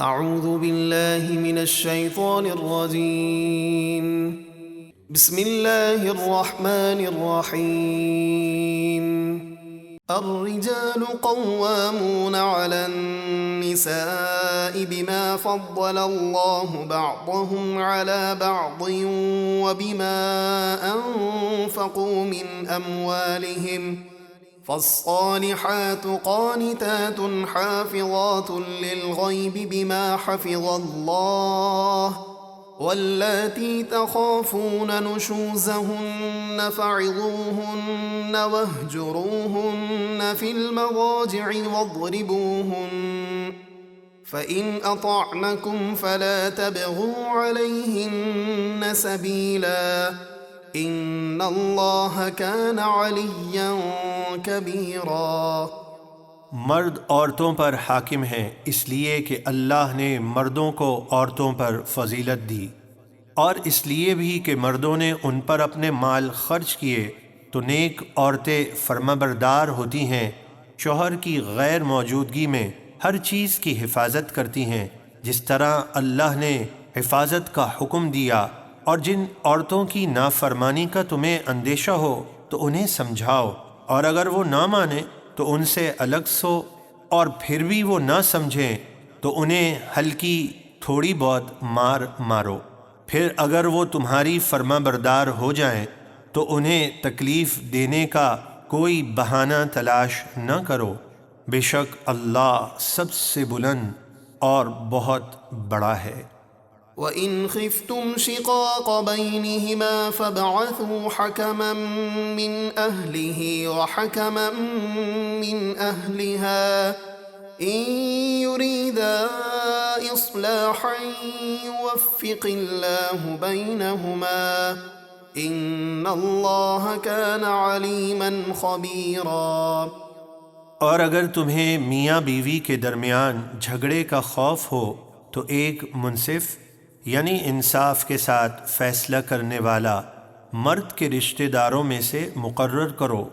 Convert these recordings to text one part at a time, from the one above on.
اعوذ باللہ من الشیطان الرجیم بسم اللہ الرحمن الرحیم الرجال قوامون علی النساء بما فضل اللہ بعضهم علی بعض وبما انفقوا من اموالهم فالصالحات قانتات حافظات للغيب بما حفظ الله واللاتي تخافون نشوزهن فعظوهن واهجروهن في المضاجع واضربوهن فإن أطعنكم فلا تبغوا عليهن سبيلا ان اللہ کان علیا کبیرا۔ مرد عورتوں پر حاکم ہیں اس لیے کہ اللہ نے مردوں کو عورتوں پر فضیلت دی، اور اس لیے بھی کہ مردوں نے ان پر اپنے مال خرچ کیے تو نیک عورتیں فرمانبردار ہوتی ہیں، شوہر کی غیر موجودگی میں ہر چیز کی حفاظت کرتی ہیں جس طرح اللہ نے حفاظت کا حکم دیا، اور جن عورتوں کی نافرمانی کا تمہیں اندیشہ ہو تو انہیں سمجھاؤ، اور اگر وہ نہ مانیں تو ان سے الگ سو، اور پھر بھی وہ نہ سمجھیں تو انہیں ہلکی تھوڑی بہت مارو، پھر اگر وہ تمہاری فرمانبردار ہو جائیں تو انہیں تکلیف دینے کا کوئی بہانہ تلاش نہ کرو، بے شک اللہ سب سے بلند اور بہت بڑا ہے۔ وَإِنْ خِفْتُمْ شِقَاقَ بَيْنِهِمَا فَابْعَثُوا حَكَمًا مِّنْ أَهْلِهِ وَحَكَمًا مِّنْ أَهْلِهَا إِنْ يُرِيدَا إِصْلَاحًا يُوَفِّقِ اللَّهُ بَيْنَهُمَا إِنَّ اللَّهَ كَانَ عَلِيمًا خَبِيرًا۔ اور اگر تمہیں میاں بیوی کے درمیان جھگڑے کا خوف ہو تو ایک منصف یعنی انصاف کے ساتھ فیصلہ کرنے والا مرد کے رشتہ داروں میں سے مقرر کرو،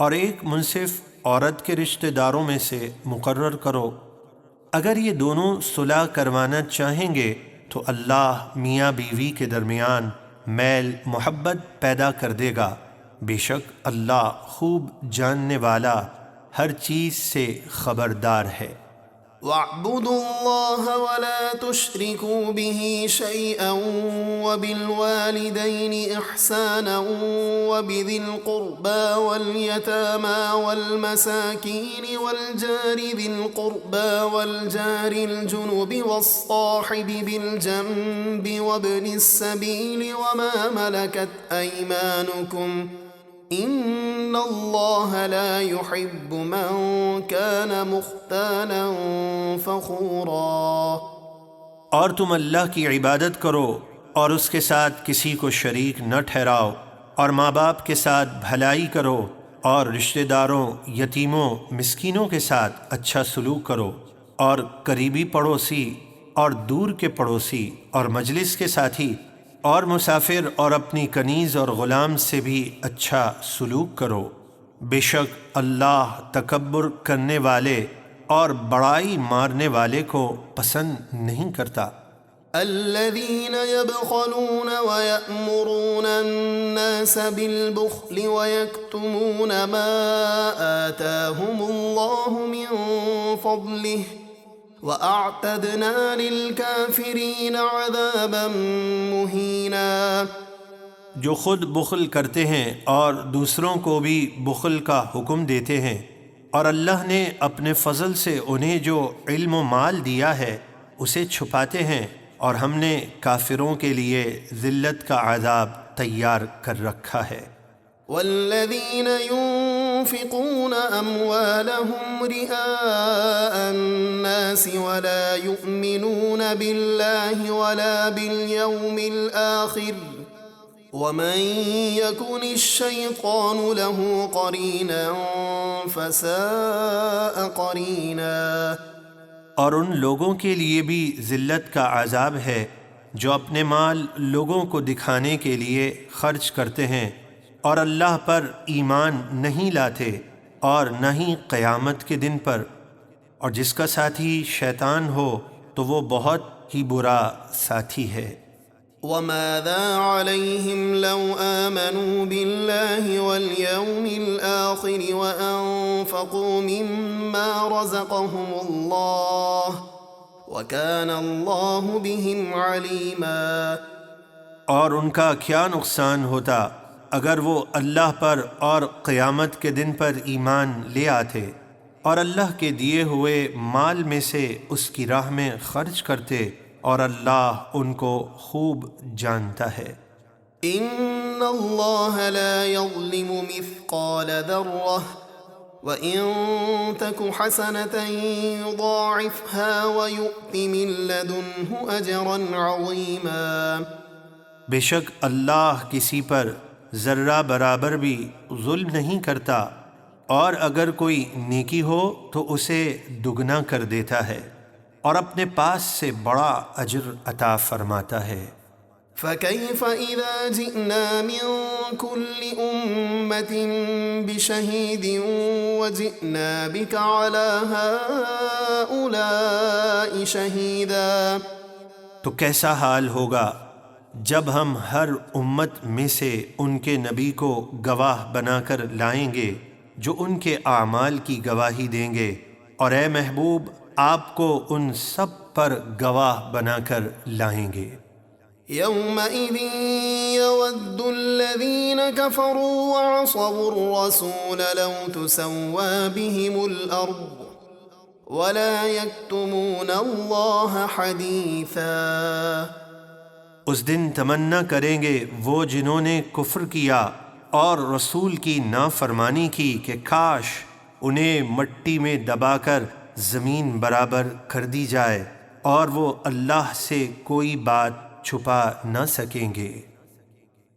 اور ایک منصف عورت کے رشتہ داروں میں سے مقرر کرو۔ اگر یہ دونوں صلح کروانا چاہیں گے تو اللہ میاں بیوی کے درمیان میل محبت پیدا کر دے گا، بے شک اللہ خوب جاننے والا ہر چیز سے خبردار ہے۔ وَاعْبُدُوا اللَّهَ وَلَا تُشْرِكُوا بِهِ شَيْئًا وَبِالْوَالِدَيْنِ إِحْسَانًا وَبِذِي الْقُرْبَى وَالْيَتَامَى وَالْمَسَاكِينِ وَالْجَارِ ذِي الْقُرْبَى وَالْجَارِ الْجُنُبِ وَالصَّاحِبِ بِالْجَنبِ وَابْنِ السَّبِيلِ وَمَا مَلَكَتْ أَيْمَانُكُمْ ان اللہ لا يحب من كان مختالا فخورا۔ اور تم اللہ کی عبادت کرو اور اس کے ساتھ کسی کو شریک نہ ٹھہراؤ، اور ماں باپ کے ساتھ بھلائی کرو، اور رشتہ داروں، یتیموں، مسکینوں کے ساتھ اچھا سلوک کرو، اور قریبی پڑوسی اور دور کے پڑوسی اور مجلس کے ساتھی اور مسافر اور اپنی کنیز اور غلام سے بھی اچھا سلوک کرو، بے شک اللہ تکبر کرنے والے اور بڑائی مارنے والے کو پسند نہیں کرتا۔ الذين يبخلون ويأمرون الناس بالبخل ويكتمون ما آتاهم الله من فضله وَأَعْتَدْنَا لِلْكَافِرِينَ عَذَابًا مُهِينًا۔ جو خود بخل کرتے ہیں اور دوسروں کو بھی بخل کا حکم دیتے ہیں، اور اللہ نے اپنے فضل سے انہیں جو علم و مال دیا ہے اسے چھپاتے ہیں، اور ہم نے کافروں کے لیے ذلت کا عذاب تیار کر رکھا ہے۔ والذین ينفقون اموالهم رئاء الناس ولا يؤمنون بالله ولا باليوم الآخر ومن يكن الشيطان له قرينا فساء قرينا۔ اور ان لوگوں کے لیے بھی ذلت کا عذاب ہے جو اپنے مال لوگوں کو دکھانے کے لیے خرچ کرتے ہیں اور اللہ پر ایمان نہیں لاتے اور نہ ہی قیامت کے دن پر، اور جس کا ساتھی شیطان ہو تو وہ بہت ہی برا ساتھی ہے۔ وماذا عليهم لو آمنوا بالله واليوم الآخر وأنفقوا مما رزقهم الله وكان الله بهم عليما۔ اور ان کا کیا نقصان ہوتا اگر وہ اللہ پر اور قیامت کے دن پر ایمان لے آتے اور اللہ کے دیے ہوئے مال میں سے اس کی راہ میں خرچ کرتے، اور اللہ ان کو خوب جانتا ہے۔ ان اللہ لا يظلم مثقال ذرة وإن تك حسنة يضاعفها ويؤت من لدنه أجرا عظيما۔ بے شک اللہ کسی پر ذرہ برابر بھی ظلم نہیں کرتا، اور اگر کوئی نیکی ہو تو اسے دگنا کر دیتا ہے اور اپنے پاس سے بڑا اجر عطا فرماتا ہے۔ فكيف إذا جئنا من كل أمة بشهيد وجئنا بك على هؤلاء شهيدا۔ تو کیسا حال ہوگا جب ہم ہر امت میں سے ان کے نبی کو گواہ بنا کر لائیں گے جو ان کے اعمال کی گواہی دیں گے، اور اے محبوب آپ کو ان سب پر گواہ بنا کر لائیں گے۔ يومئذ يود الذين كفروا وعصوا الرسول لو تسوى بهم الأرض ولا يكتمون الله حديثا۔ اس دن تمنا کریں گے وہ جنہوں نے کفر کیا اور رسول کی نافرمانی کی کہ کاش انہیں مٹی میں دبا کر زمین برابر کر دی جائے، اور وہ اللہ سے کوئی بات چھپا نہ سکیں گے۔